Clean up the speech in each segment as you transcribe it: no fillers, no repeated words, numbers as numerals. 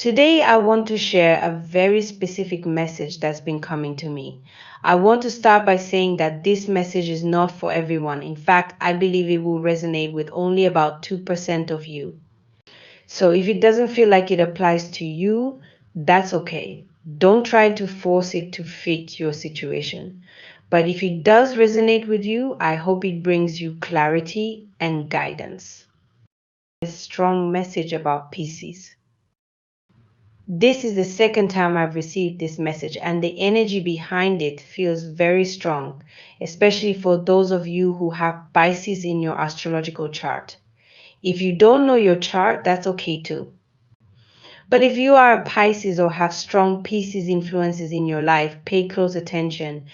Today, I want to share a very specific message that's been coming to me. I want to start by saying that this message is not for everyone. In fact, I believe it will resonate with only about 2% of you. So if it doesn't feel like it applies to you, that's okay. Don't try to force it to fit your situation. But if it does resonate with you, I hope it brings you clarity and guidance. A strong message about pieces. This is the second time I've received this message, and the energy behind it feels very strong, especially for those of you who have Pisces in your astrological chart. If you don't know your chart, that's okay too. But if you are a Pisces or have strong Pisces influences in your life, pay close attention.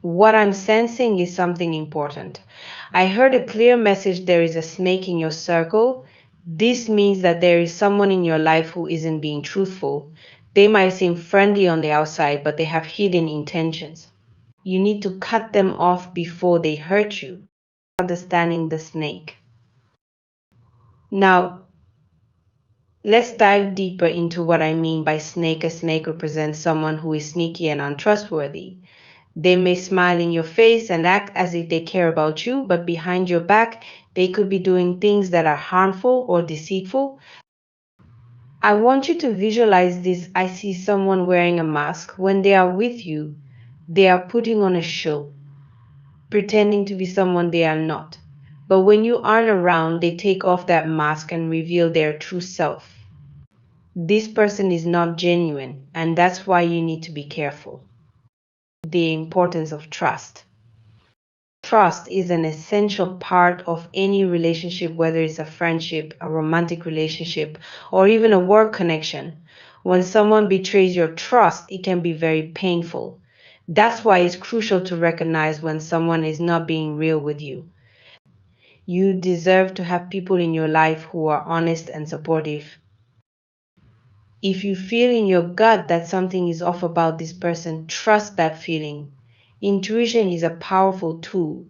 What I'm sensing is something important. I heard a clear message: there is a snake in your circle. This means that there is someone in your life who isn't being truthful. They might seem friendly on the outside, but they have hidden intentions. You need to cut them off before they hurt you. Understanding the snake. Now, let's dive deeper into what I mean by snake. A snake represents someone who is sneaky and untrustworthy. They may smile in your face and act as if they care about you, but behind your back, they could be doing things that are harmful or deceitful. I want you to visualize this. I see someone wearing a mask. When they are with you, they are putting on a show, pretending to be someone they are not. But when you aren't around, they take off that mask and reveal their true self. This person is not genuine, and that's why you need to be careful. The importance of trust. Trust is an essential part of any relationship, whether it's a friendship, a romantic relationship, or even a work connection. When someone betrays your trust, it can be very painful. That's why it's crucial to recognize when someone is not being real with you. You deserve to have people in your life who are honest and supportive. If you feel in your gut that something is off about this person, trust that feeling. Intuition is a powerful tool.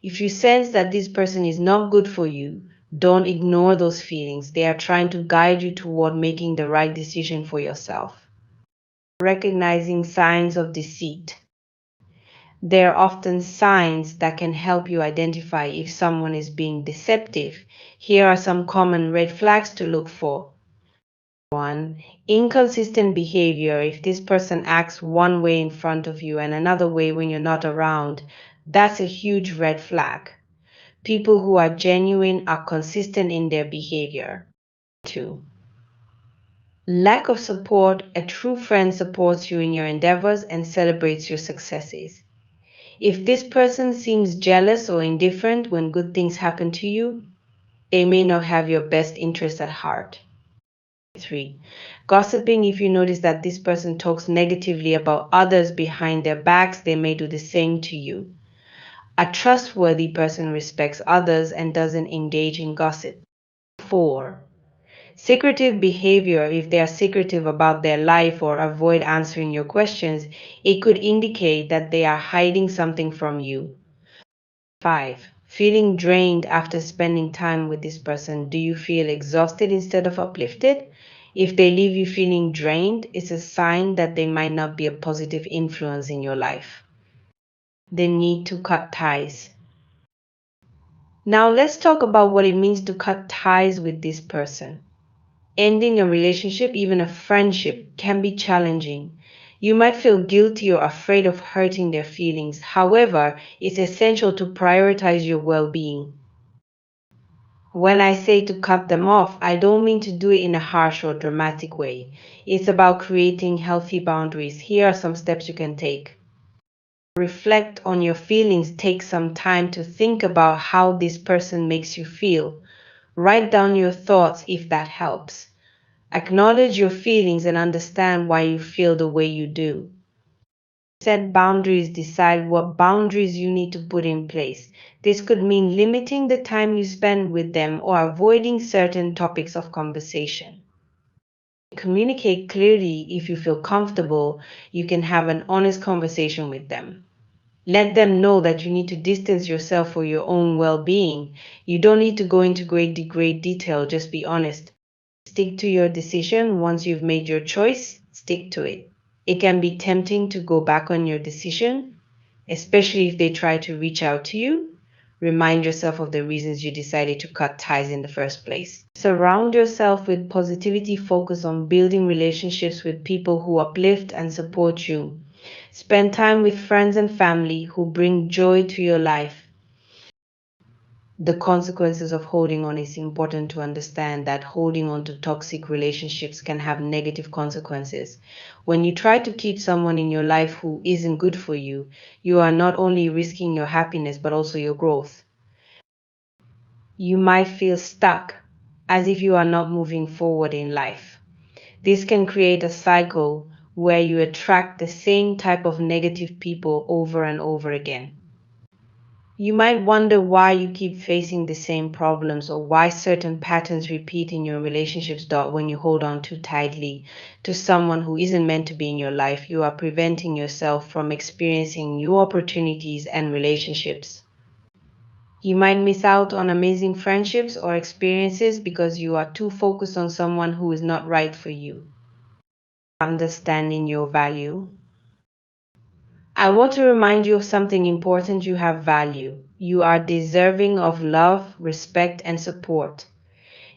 If you sense that this person is not good for you, don't ignore those feelings. They are trying to guide you toward making the right decision for yourself. Recognizing signs of deceit. There are often signs that can help you identify if someone is being deceptive. Here are some common red flags to look for. 1. Inconsistent behavior. If this person acts one way in front of you and another way when you're not around, that's a huge red flag. People who are genuine are consistent in their behavior. 2. Lack of support. A true friend supports you in your endeavors and celebrates your successes. If this person seems jealous or indifferent when good things happen to you, they may not have your best interest at heart. 3. Gossiping. If you notice that this person talks negatively about others behind their backs, they may do the same to you. A trustworthy person respects others and doesn't engage in gossip. 4. Secretive behavior. If they are secretive about their life or avoid answering your questions, it could indicate that they are hiding something from you. 5. Feeling drained after spending time with this person. Do you feel exhausted instead of uplifted? If they leave you feeling drained, it's a sign that they might not be a positive influence in your life. The need to cut ties. Now let's talk about what it means to cut ties with this person. Ending a relationship, even a friendship, can be challenging. You might feel guilty or afraid of hurting their feelings. However, it's essential to prioritize your well-being. When I say to cut them off, I don't mean to do it in a harsh or dramatic way. It's about creating healthy boundaries. Here are some steps you can take. Reflect on your feelings. Take some time to think about how this person makes you feel. Write down your thoughts if that helps. Acknowledge your feelings and understand why you feel the way you do. Set boundaries. Decide what boundaries you need to put in place. This could mean limiting the time you spend with them or avoiding certain topics of conversation. Communicate clearly. If you feel comfortable, you can have an honest conversation with them. Let them know that you need to distance yourself for your own well-being. You don't need to go into great detail, just be honest. Stick to your decision. Once you've made your choice, stick to it. It can be tempting to go back on your decision, especially if they try to reach out to you. Remind yourself of the reasons you decided to cut ties in the first place. Surround yourself with positivity. Focus on building relationships with people who uplift and support you. Spend time with friends and family who bring joy to your life. The consequences of holding on, is important to understand that holding on to toxic relationships can have negative consequences. When you try to keep someone in your life who isn't good for you, you are not only risking your happiness but also your growth. You might feel stuck, as if you are not moving forward in life. This can create a cycle where you attract the same type of negative people over and over again. You might wonder why you keep facing the same problems or why certain patterns repeat in your relationships. When you hold on too tightly to someone who isn't meant to be in your life, you are preventing yourself from experiencing new opportunities and relationships. You might miss out on amazing friendships or experiences because you are too focused on someone who is not right for you. Understanding your value. I want to remind you of something important. You have value. You are deserving of love, respect, and support.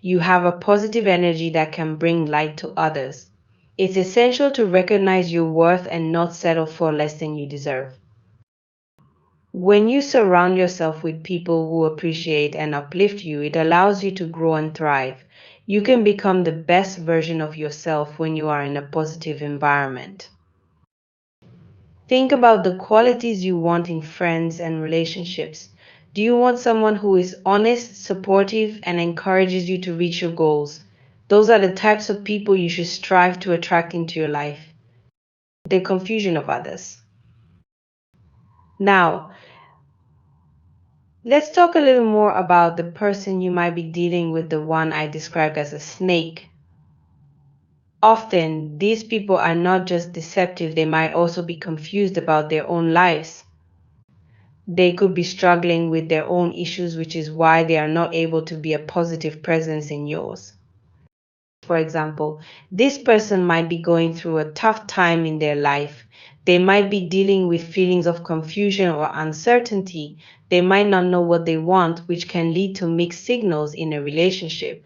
You have a positive energy that can bring light to others. It's essential to recognize your worth and not settle for less than you deserve. When you surround yourself with people who appreciate and uplift you, it allows you to grow and thrive. You can become the best version of yourself when you are in a positive environment. Think about the qualities you want in friends and relationships. Do you want someone who is honest, supportive, and encourages you to reach your goals? Those are the types of people you should strive to attract into your life. The confusion of others. Now, let's talk a little more about the person you might be dealing with, the one I described as a snake. Often, these people are not just deceptive, they might also be confused about their own lives. They could be struggling with their own issues, which is why they are not able to be a positive presence in yours. For example, this person might be going through a tough time in their life. They might be dealing with feelings of confusion or uncertainty. They might not know what they want, which can lead to mixed signals in a relationship.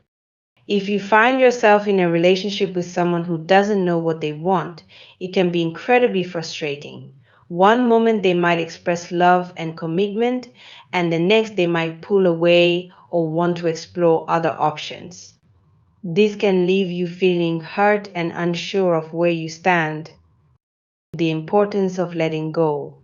If you find yourself in a relationship with someone who doesn't know what they want, it can be incredibly frustrating. One moment they might express love and commitment, and the next they might pull away or want to explore other options. This can leave you feeling hurt and unsure of where you stand. The importance of letting go.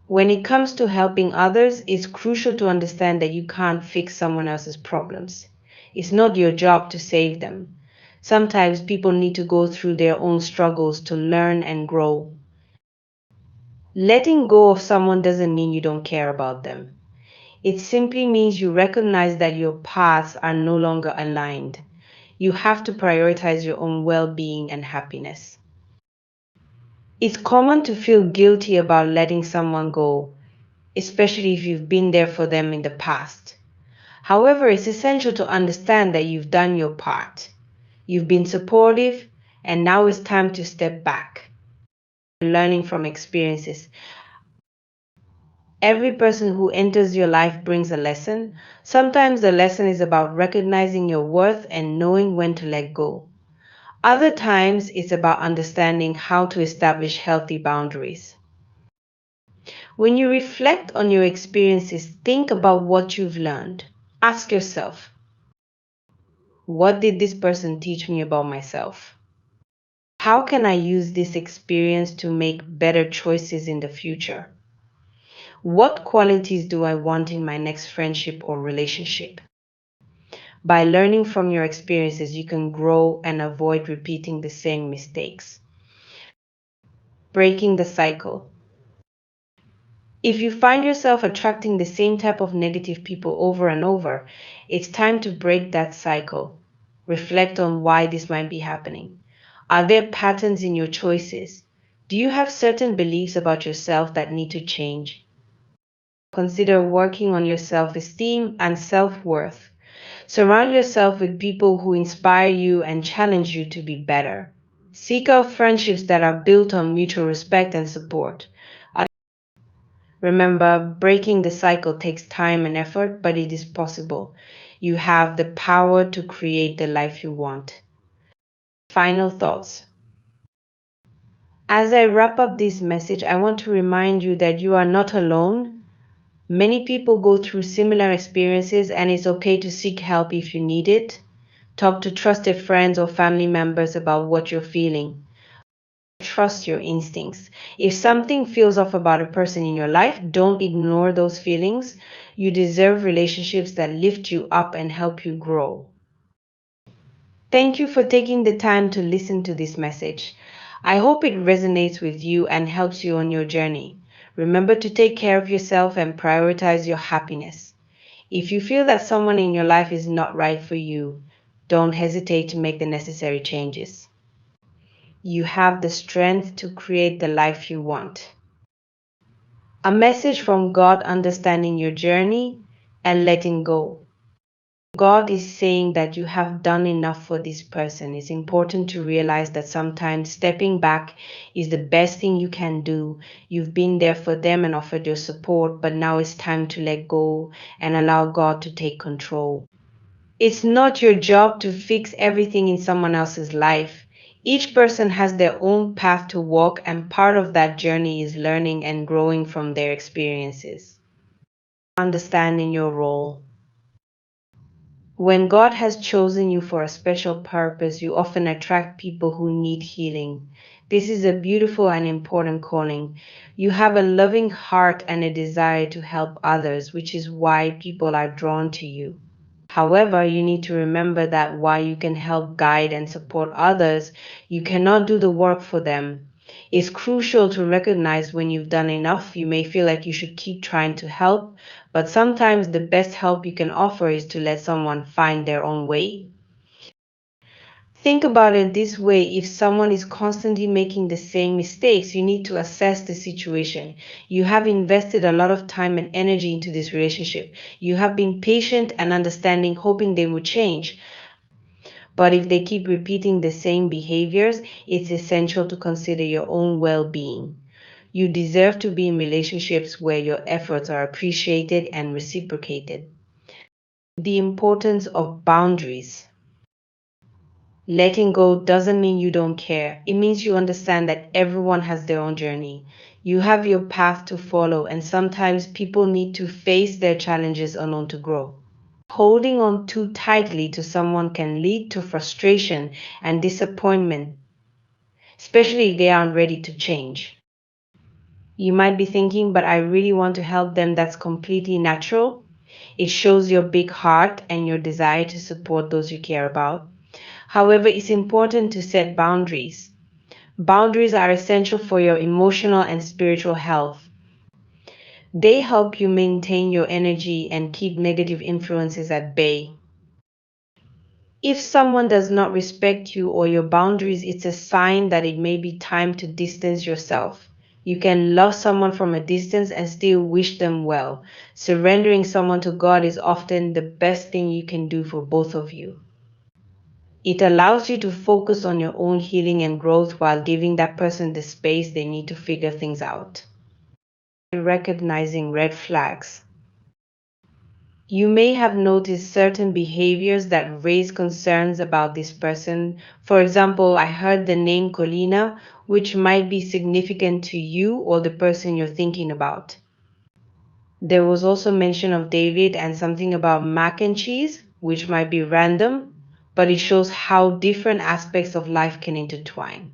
When it comes to helping others, it's crucial to understand that you can't fix someone else's problems. It's not your job to save them. Sometimes people need to go through their own struggles to learn and grow. Letting go of someone doesn't mean you don't care about them. It simply means you recognize that your paths are no longer aligned. You have to prioritize your own well-being and happiness. It's common to feel guilty about letting someone go, especially if you've been there for them in the past. However, it's essential to understand that you've done your part. You've been supportive, and now it's time to step back. Learning from experiences. Every person who enters your life brings a lesson. Sometimes the lesson is about recognizing your worth and knowing when to let go. Other times, it's about understanding how to establish healthy boundaries. When you reflect on your experiences, think about what you've learned. Ask yourself, what did this person teach me about myself? How can I use this experience to make better choices in the future? What qualities do I want in my next friendship or relationship? By learning from your experiences, you can grow and avoid repeating the same mistakes. Breaking the cycle. If you find yourself attracting the same type of negative people over and over, it's time to break that cycle. Reflect on why this might be happening. Are there patterns in your choices? Do you have certain beliefs about yourself that need to change? Consider working on your self-esteem and self-worth. Surround yourself with people who inspire you and challenge you to be better. Seek out friendships that are built on mutual respect and support. Remember, breaking the cycle takes time and effort, but it is possible. You have the power to create the life you want. Final thoughts. As I wrap up this message, I want to remind you that you are not alone. Many people go through similar experiences, and it's okay to seek help if you need it. Talk to trusted friends or family members about what you're feeling. Trust your instincts. If something feels off about a person in your life, don't ignore those feelings. You deserve relationships that lift you up and help you grow. Thank you for taking the time to listen to this message. I hope it resonates with you and helps you on your journey. Remember to take care of yourself and prioritize your happiness. If you feel that someone in your life is not right for you, don't hesitate to make the necessary changes. You have the strength to create the life you want. A message from God understanding your journey and letting go. God is saying that you have done enough for this person. It's important to realize that sometimes stepping back is the best thing you can do. You've been there for them and offered your support, but now it's time to let go and allow God to take control. It's not your job to fix everything in someone else's life. Each person has their own path to walk, and part of that journey is learning and growing from their experiences. Understanding your role. When God has chosen you for a special purpose, you often attract people who need healing. This is a beautiful and important calling. You have a loving heart and a desire to help others, which is why people are drawn to you. However, you need to remember that while you can help guide and support others, you cannot do the work for them. It's crucial to recognize when you've done enough. You may feel like you should keep trying to help, but sometimes the best help you can offer is to let someone find their own way. Think about it this way: if someone is constantly making the same mistakes, you need to assess the situation. You have invested a lot of time and energy into this relationship. You have been patient and understanding, hoping they would change. But if they keep repeating the same behaviors, it's essential to consider your own well being. You deserve to be in relationships where your efforts are appreciated and reciprocated. The importance of boundaries. Letting go doesn't mean you don't care. It means you understand that everyone has their own journey. You have your path to follow, and sometimes people need to face their challenges alone to grow. Holding on too tightly to someone can lead to frustration and disappointment, especially if they aren't ready to change. You might be thinking, but I really want to help them. That's completely natural. It shows your big heart and your desire to support those you care about. However, it's important to set boundaries. Boundaries are essential for your emotional and spiritual health. They help you maintain your energy and keep negative influences at bay. If someone does not respect you or your boundaries, it's a sign that it may be time to distance yourself. You can love someone from a distance and still wish them well. Surrendering someone to God is often the best thing you can do for both of you. It allows you to focus on your own healing and growth while giving that person the space they need to figure things out. Recognizing red flags. You may have noticed certain behaviors that raise concerns about this person. For example, I heard the name Colina, which might be significant to you or the person you're thinking about. There was also mention of David and something about mac and cheese, which might be random, but it shows how different aspects of life can intertwine.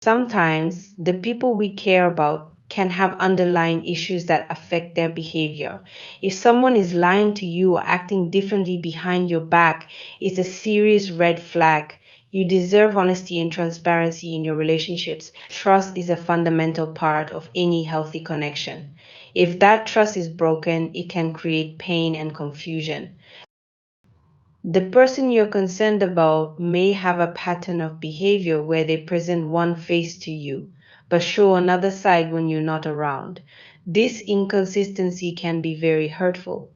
Sometimes the people we care about can have underlying issues that affect their behavior. If someone is lying to you or acting differently behind your back, it's a serious red flag. You deserve honesty and transparency in your relationships. Trust is a fundamental part of any healthy connection. If that trust is broken, it can create pain and confusion. The person you're concerned about may have a pattern of behavior where they present one face to you, but show another side when you're not around. This inconsistency can be very hurtful.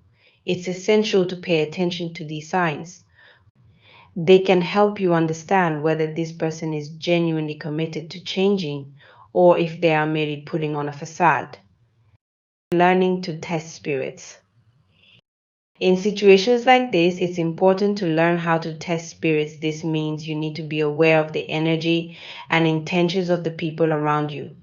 It's essential to pay attention to these signs. They can help you understand whether this person is genuinely committed to changing or if they are merely putting on a facade. Learning to test spirits. In situations like this, it's important to learn how to test spirits. This means you need to be aware of the energy and intentions of the people around you.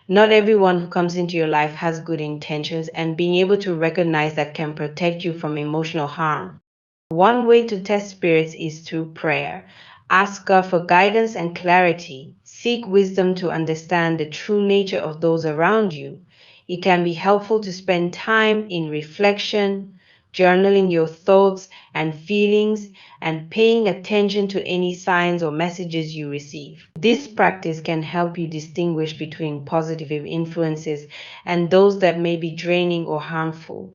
Not everyone who comes into your life has good intentions, and being able to recognize that can protect you from emotional harm. One way to test spirits is through prayer. Ask God for guidance and clarity. Seek wisdom to understand the true nature of those around you. It can be helpful to spend time in reflection, journaling your thoughts and feelings, and paying attention to any signs or messages you receive. This practice can help you distinguish between positive influences and those that may be draining or harmful.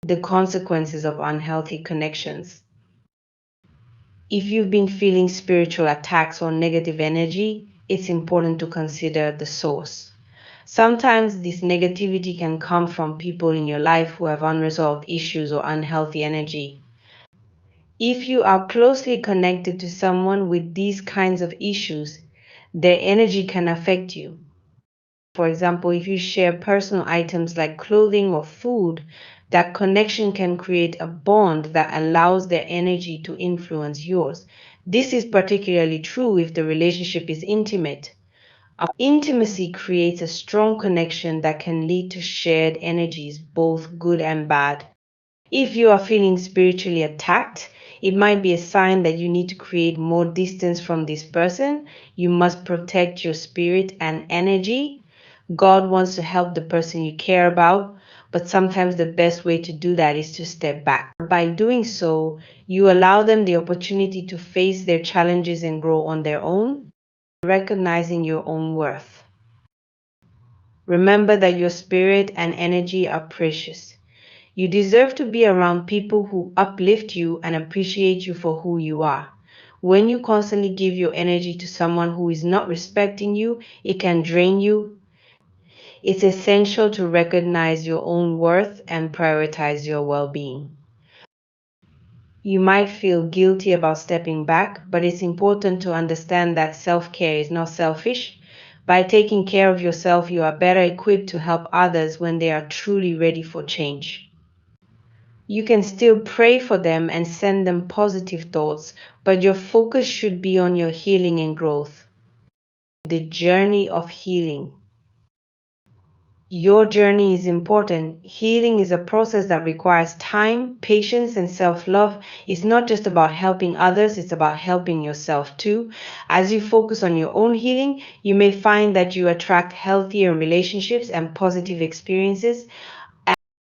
The consequences of unhealthy connections. If you've been feeling spiritual attacks or negative energy, it's important to consider the source. Sometimes this negativity can come from people in your life who have unresolved issues or unhealthy energy. If you are closely connected to someone with these kinds of issues, their energy can affect you. For example, if you share personal items like clothing or food, that connection can create a bond that allows their energy to influence yours. This is particularly true if the relationship is intimate. Intimacy creates a strong connection that can lead to shared energies, both good and bad. If you are feeling spiritually attacked, it might be a sign that you need to create more distance from this person. You must protect your spirit and energy. God wants to help the person you care about, but sometimes the best way to do that is to step back. By doing so, you allow them the opportunity to face their challenges and grow on their own, recognizing your own worth. Remember that your spirit and energy are precious. You deserve to be around people who uplift you and appreciate you for who you are. When you constantly give your energy to someone who is not respecting you, it can drain you. It's essential to recognize your own worth and prioritize your well-being. You might feel guilty about stepping back, but it's important to understand that self-care is not selfish. By taking care of yourself, you are better equipped to help others when they are truly ready for change. You can still pray for them and send them positive thoughts, but your focus should be on your healing and growth. The journey of healing. Your journey is important. Healing is a process that requires time, patience, and self-love. It's not just about helping others, it's about helping yourself too. As you focus on your own healing, you may find that you attract healthier relationships and positive experiences.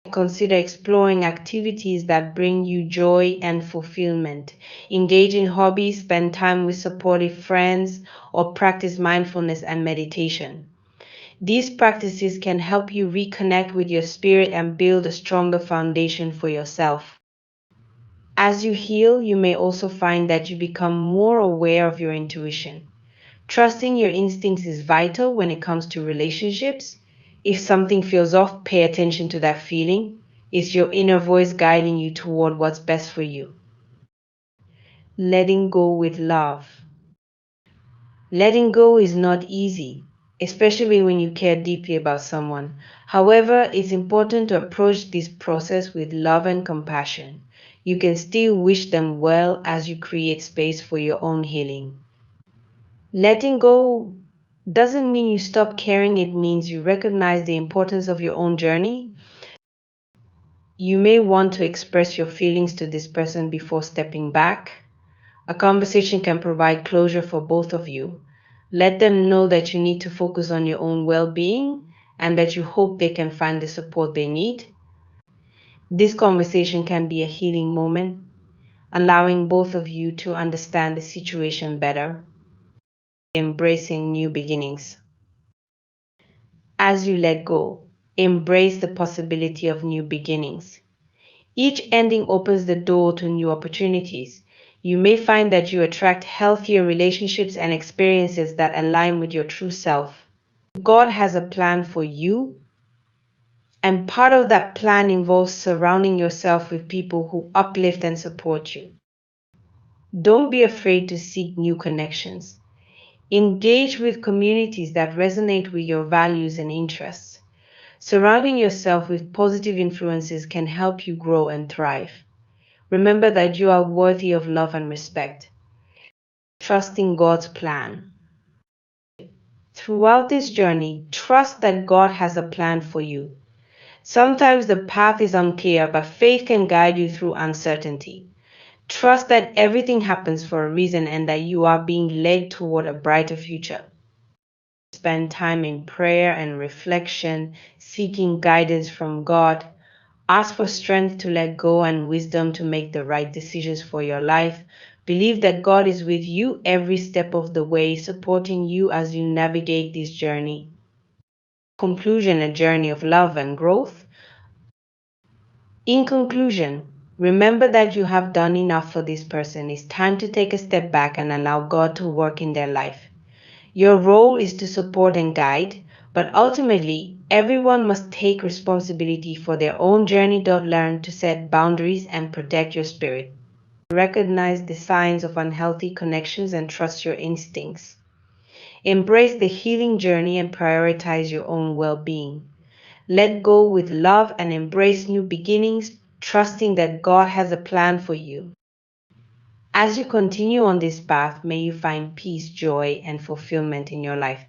Consider exploring activities that bring you joy and fulfillment. Engage in hobbies, spend time with supportive friends, or practice mindfulness and meditation. These practices can help you reconnect with your spirit and build a stronger foundation for yourself. As you heal, you may also find that you become more aware of your intuition. Trusting your instincts is vital when it comes to relationships. If something feels off, pay attention to that feeling. It's your inner voice guiding you toward what's best for you. Letting go with love. Letting go is not easy, especially when you care deeply about someone. However, it's important to approach this process with love and compassion. You can still wish them well as you create space for your own healing. Letting go doesn't mean you stop caring, it means you recognize the importance of your own journey. You may want to express your feelings to this person before stepping back. A conversation can provide closure for both of you. Let them know that you need to focus on your own well-being and that you hope they can find the support they need. This conversation can be a healing moment, allowing both of you to understand the situation better. Embracing new beginnings. As you let go, embrace the possibility of new beginnings. Each ending opens the door to new opportunities. You may find that you attract healthier relationships and experiences that align with your true self. God has a plan for you, And part of that plan involves surrounding yourself with people who uplift and support you. Don't be afraid to seek new connections. Engage with communities that resonate with your values and interests. Surrounding yourself with positive influences can help you grow and thrive. Remember that you are worthy of love and respect. Trusting God's plan. Throughout this journey, trust that God has a plan for you. Sometimes the path is unclear, but faith can guide you through uncertainty. Trust that everything happens for a reason and that you are being led toward a brighter future. Spend time in prayer and reflection, seeking guidance from God. Ask for strength to let go and wisdom to make the right decisions for your life. Believe that God is with you every step of the way, supporting you as you navigate this journey. Conclusion: a journey of love and growth. In conclusion, remember that you have done enough for this person. It's time to take a step back and allow God to work in their life. Your role is to support and guide, but ultimately, everyone must take responsibility for their own journey. Learn to set boundaries and protect your spirit. Recognize the signs of unhealthy connections and trust your instincts. Embrace the healing journey and prioritize your own well-being. Let go with love and embrace new beginnings, trusting that God has a plan for you. As you continue on this path, may you find peace, joy, and fulfillment in your life.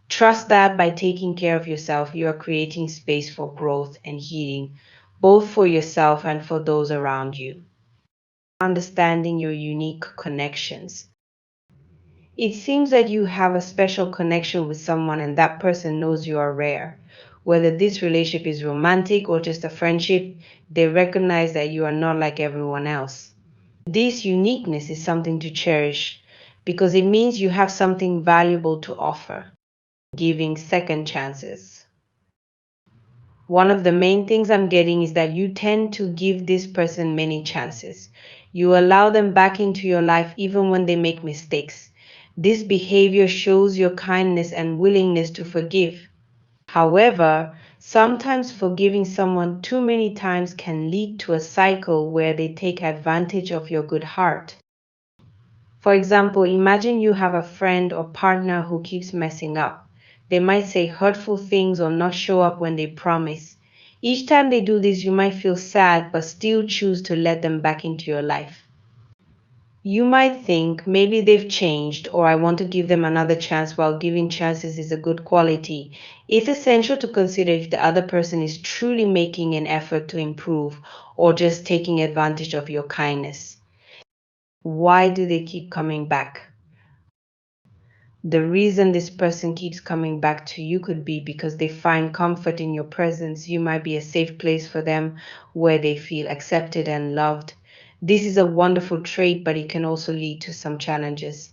Trust that by taking care of yourself, you are creating space for growth and healing, both for yourself and for those around you. Understanding your unique connections. It seems that you have a special connection with someone and that person knows you are rare. Whether this relationship is romantic or just a friendship, they recognize that you are not like everyone else. This uniqueness is something to cherish because it means you have something valuable to offer. Giving second chances. One of the main things I'm getting is that you tend to give this person many chances. You allow them back into your life even when they make mistakes. This behavior shows your kindness and willingness to forgive. However, sometimes forgiving someone too many times can lead to a cycle where they take advantage of your good heart. For example, imagine you have a friend or partner who keeps messing up. They might say hurtful things or not show up when they promise. Each time they do this, you might feel sad but still choose to let them back into your life. You might think maybe they've changed or I want to give them another chance. While giving chances is a good quality, it's essential to consider if the other person is truly making an effort to improve or just taking advantage of your kindness. Why do they keep coming back? The reason this person keeps coming back to you could be because they find comfort in your presence. You might be a safe place for them where they feel accepted and loved. This is a wonderful trait, but it can also lead to some challenges.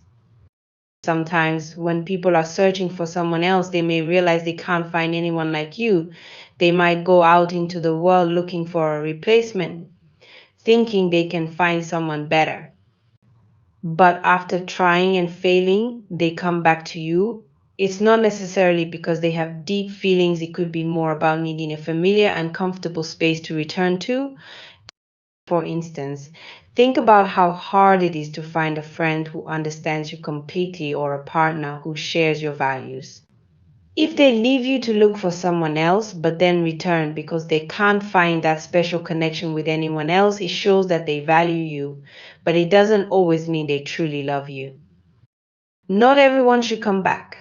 Sometimes when people are searching for someone else, they may realize they can't find anyone like you. They might go out into the world looking for a replacement, thinking they can find someone better. But after trying and failing, they come back to you. It's not necessarily because they have deep feelings. It could be more about needing a familiar and comfortable space to return to. For instance, think about how hard it is to find a friend who understands you completely or a partner who shares your values. If they leave you to look for someone else, but then return because they can't find that special connection with anyone else, it shows that they value you, but it doesn't always mean they truly love you. Not everyone should come back.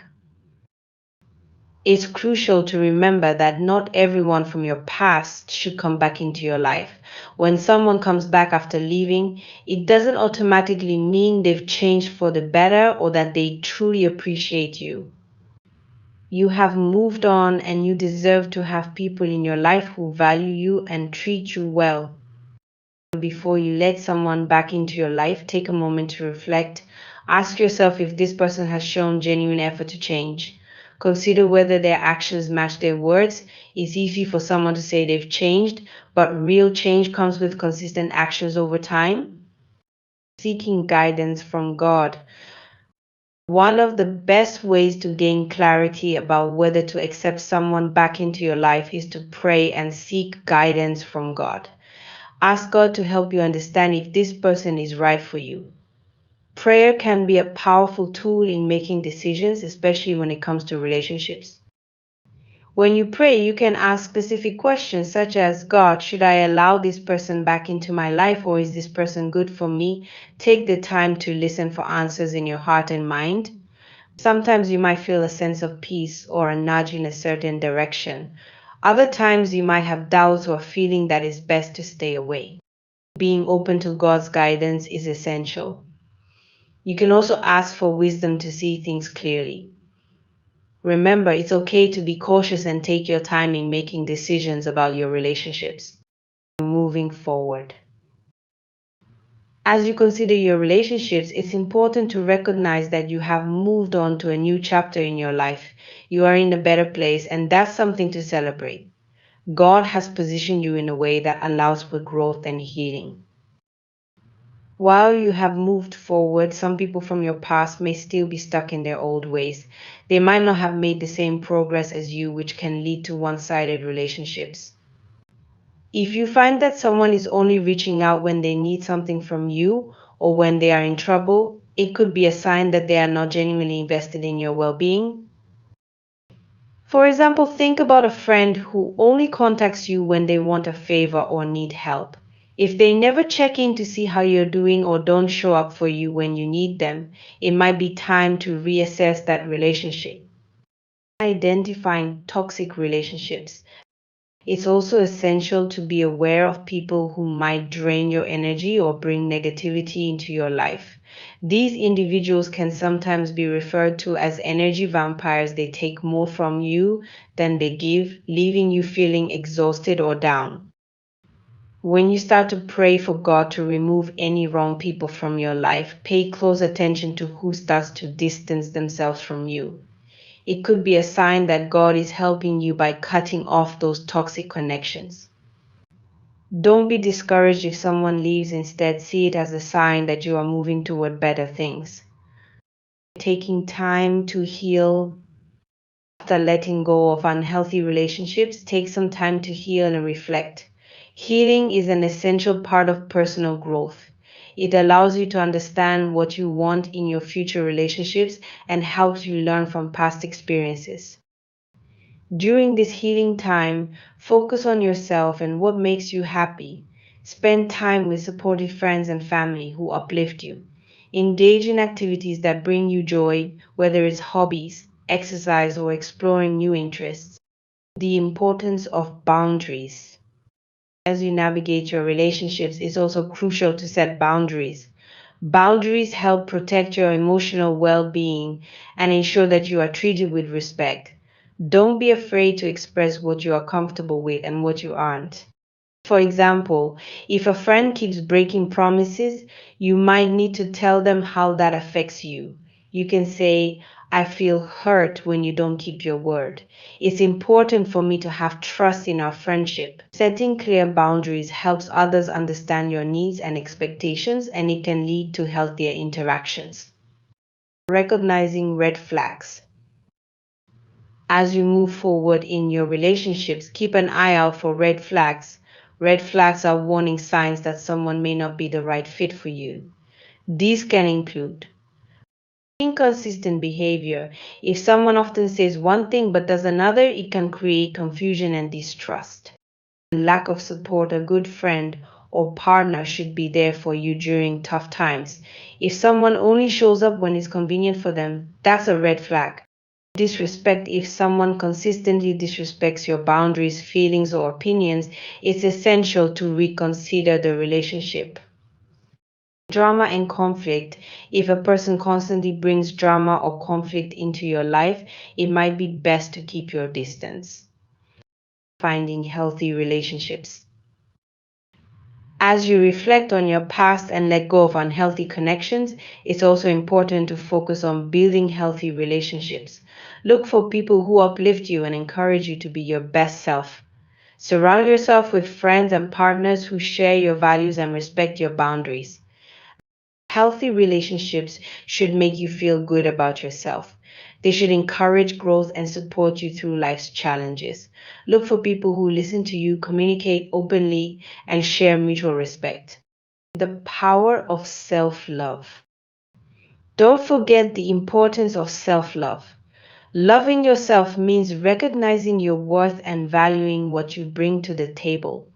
It's crucial to remember that not everyone from your past should come back into your life. When someone comes back after leaving, it doesn't automatically mean they've changed for the better or that they truly appreciate you. You have moved on and you deserve to have people in your life who value you and treat you well. Before you let someone back into your life, take a moment to reflect. Ask yourself if this person has shown genuine effort to change. Consider whether their actions match their words. It's easy for someone to say they've changed, but real change comes with consistent actions over time. Seeking guidance from God. One of the best ways to gain clarity about whether to accept someone back into your life is to pray and seek guidance from God. Ask God to help you understand if this person is right for you. Prayer can be a powerful tool in making decisions, especially when it comes to relationships. When you pray, you can ask specific questions such as, God, should I allow this person back into my life, or is this person good for me? Take the time to listen for answers in your heart and mind. Sometimes you might feel a sense of peace or a nudge in a certain direction. Other times you might have doubts or feeling that it's best to stay away. Being open to God's guidance is essential. You can also ask for wisdom to see things clearly. Remember, it's okay to be cautious and take your time in making decisions about your relationships. Moving forward. As you consider your relationships, it's important to recognize that you have moved on to a new chapter in your life. You are in a better place, and that's something to celebrate. God has positioned you in a way that allows for growth and healing. While you have moved forward, some people from your past may still be stuck in their old ways. They might not have made the same progress as you, which can lead to one-sided relationships. If you find that someone is only reaching out when they need something from you or when they are in trouble, it could be a sign that they are not genuinely invested in your well-being. For example, think about a friend who only contacts you when they want a favor or need help. If they never check in to see how you're doing or don't show up for you when you need them, it might be time to reassess that relationship. Identifying toxic relationships. It's also essential to be aware of people who might drain your energy or bring negativity into your life. These individuals can sometimes be referred to as energy vampires. They take more from you than they give, leaving you feeling exhausted or down. When you start to pray for God to remove any wrong people from your life, pay close attention to who starts to distance themselves from you. It could be a sign that God is helping you by cutting off those toxic connections. Don't be discouraged if someone leaves. Instead, see it as a sign that you are moving toward better things. Taking time to heal after letting go of unhealthy relationships, take some time to heal and reflect. Healing is an essential part of personal growth. It allows you to understand what you want in your future relationships and helps you learn from past experiences. During this healing time, focus on yourself and what makes you happy. Spend time with supportive friends and family who uplift you. Engage in activities that bring you joy, whether it's hobbies, exercise, or exploring new interests. The importance of boundaries. As you navigate your relationships, it's also crucial to set boundaries. Boundaries help protect your emotional well-being and ensure that you are treated with respect. Don't be afraid to express what you are comfortable with and what you aren't. For example, if a friend keeps breaking promises, you might need to tell them how that affects you. You can say, I feel hurt when you don't keep your word. It's important for me to have trust in our friendship. Setting clear boundaries helps others understand your needs and expectations, and it can lead to healthier interactions. Recognizing red flags. As you move forward in your relationships, keep an eye out for red flags. Red flags are warning signs that someone may not be the right fit for you. These can include inconsistent behavior. If someone often says one thing but does another, it can create confusion and distrust. Lack of support. A good friend or partner should be there for you during tough times. If someone only shows up when it's convenient for them, that's a red flag. Disrespect. If someone consistently disrespects your boundaries, feelings, or opinions, it's essential to reconsider the relationship. Drama and conflict. If a person constantly brings drama or conflict into your life, it might be best to keep your distance. Finding healthy relationships. As you reflect on your past and let go of unhealthy connections, it's also important to focus on building healthy relationships. Look for people who uplift you and encourage you to be your best self. Surround yourself with friends and partners who share your values and respect your boundaries. Healthy relationships should make you feel good about yourself. They should encourage growth and support you through life's challenges. Look for people who listen to you, communicate openly, and share mutual respect. The power of self love. Don't forget the importance of self love. Loving yourself means recognizing your worth and valuing what you bring to the table.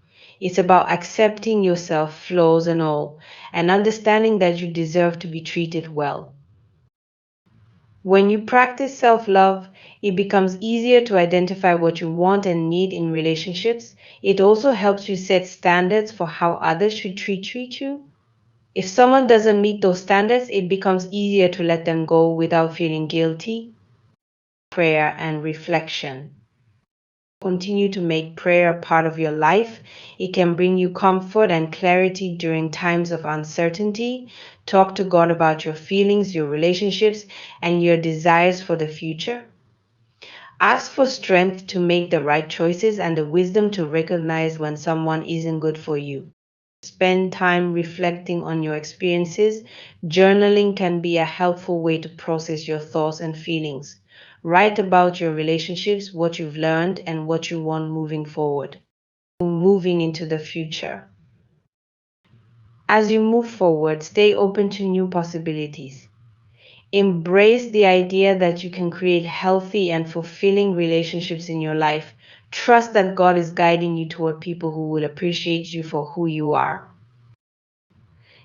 It's about accepting yourself, flaws and all, and understanding that you deserve to be treated well. When you practice self love, it becomes easier to identify what you want and need in relationships. It also helps you set standards for how others should treat you. If someone doesn't meet those standards, it becomes easier to let them go without feeling guilty. Prayer and reflection. Continue to make prayer a part of your life. It can bring you comfort and clarity during times of uncertainty. Talk to God about your feelings, your relationships, and your desires for the future. Ask for strength to make the right choices and the wisdom to recognize when someone isn't good for you. Spend time reflecting on your experiences. Journaling can be a helpful way to process your thoughts and feelings. Write about your relationships, what you've learned, and what you want moving forward. Moving into the future. As you move forward, stay open to new possibilities. Embrace the idea that you can create healthy and fulfilling relationships in your life. Trust that God is guiding you toward people who will appreciate you for who you are.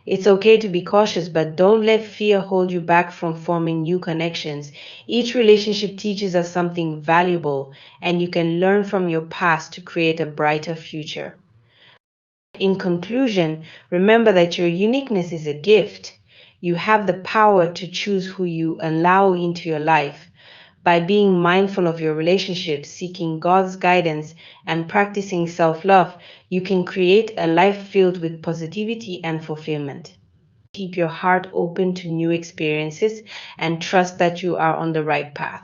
It's okay to be cautious, but don't let fear hold you back from forming new connections. Each relationship teaches us something valuable, and you can learn from your past to create a brighter future. In conclusion, remember that your uniqueness is a gift. You have the power to choose who you allow into your life. By being mindful of your relationships, seeking God's guidance, and practicing self love, you can create a life filled with positivity and fulfillment. Keep your heart open to new experiences and trust that you are on the right path.